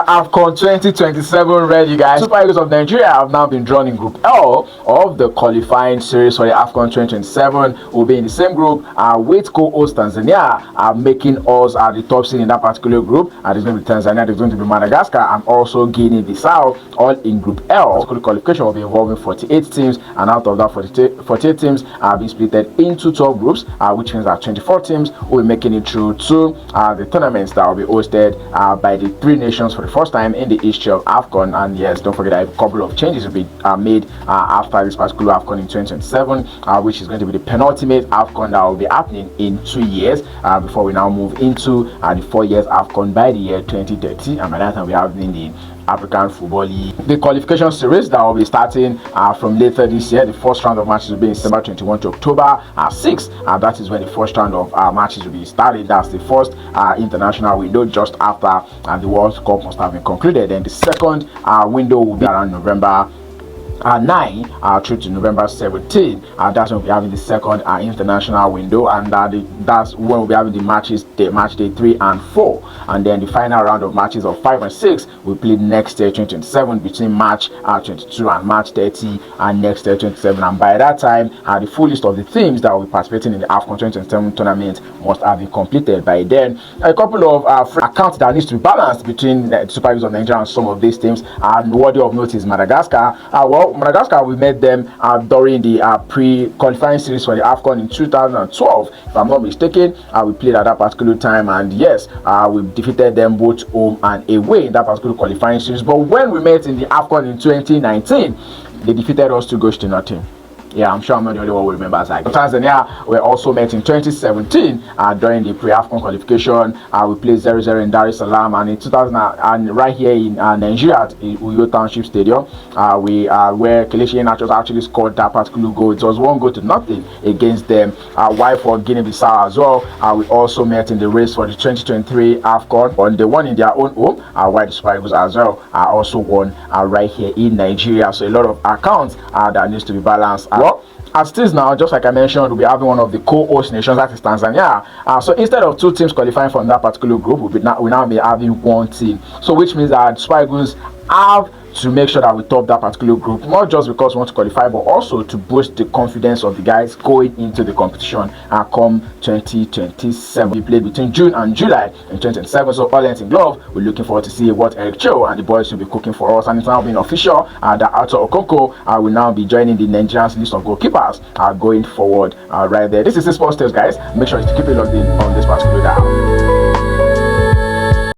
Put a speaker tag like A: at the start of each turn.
A: Afcon 2027 ready, guys. Super Eagles of Nigeria have now been drawn in Group L of the qualifying series for the Afcon 2027. Will be in the same group with co-host Tanzania, making us the top seed in that particular group. There's going to be Tanzania, there's going to be Madagascar, and also Guinea-Bissau, all in Group L. The qualification will be involving 48 teams, and out of that 48 teams are being split into 12 groups, which means that 24 teams will be making it through to the tournaments that will be hosted by the three nations for the first time in the history of Afcon. And yes, don't forget that a couple of changes will be made after this particular Afcon in 2027, which is going to be the penultimate Afcon that will be happening in 2 years before we now move into the 4 years Afcon by the year 2030, and by that time we have in the African Football League. The qualification series that will be starting from later this year. The first round of matches will be in December 21 to October 6. That is when the first round of matches will be started. That's the first international window just after the World Cup must have been concluded. And the second window will be around November 9 through to November 17. That's when we'll be having the second international window, and that's when we'll be having the matches, match day 3 and 4, and then the final round of matches of 5 and 6 will play next year 2027 between March 22 and March 30 and next year 2027. And by that time the full list of the teams that will be participating in the Afcon 2027 tournament must have been completed. By then, a couple of accounts that needs to be balanced between the Super Eagles of Nigeria and some of these teams, and worthy of note is Madagascar. Madagascar, we met them during the pre-qualifying series for the Afcon in 2012, if I'm not mistaken. We played at that particular time, and yes, we defeated them both home and away in that particular qualifying series. But when we met in the Afcon in 2019, they defeated us 2 goals to nothing. Yeah, I'm sure I'm not the only one who remembers that. Tanzania were also met in 2017 during the pre-Afcon qualification. We played 0-0 in Dar es Salaam, and in 2000 and right here in Nigeria at Uyo Township Stadium, where Kelechi Iheanacho actually scored that particular goal. It was 1 goal to nothing against them. While for Guinea-Bissau as well, we also met in the race for the 2023 Afcon, and they won in their own home. While the Super Eagles as well also won right here in Nigeria. So a lot of accounts that needs to be balanced. As it is now, just like I mentioned, we'll be having one of the co-host nations, that is Tanzania. So instead of 2 teams qualifying from that particular group, we'll now be having 1 team. So which means that Super Eagles have to make sure that we top that particular group, not just because we want to qualify, but also to boost the confidence of the guys going into the competition come 2027. We played between June and July in 2027, so all hands in glove. We're looking forward to see what Eric Chelle and the boys will be cooking for us. And it's now been official that Arthur Okonkwo will now be joining the Nigerian's list of goalkeepers going forward right there. This is the Sports Tales, guys. Make sure to keep it logged in on this particular dial.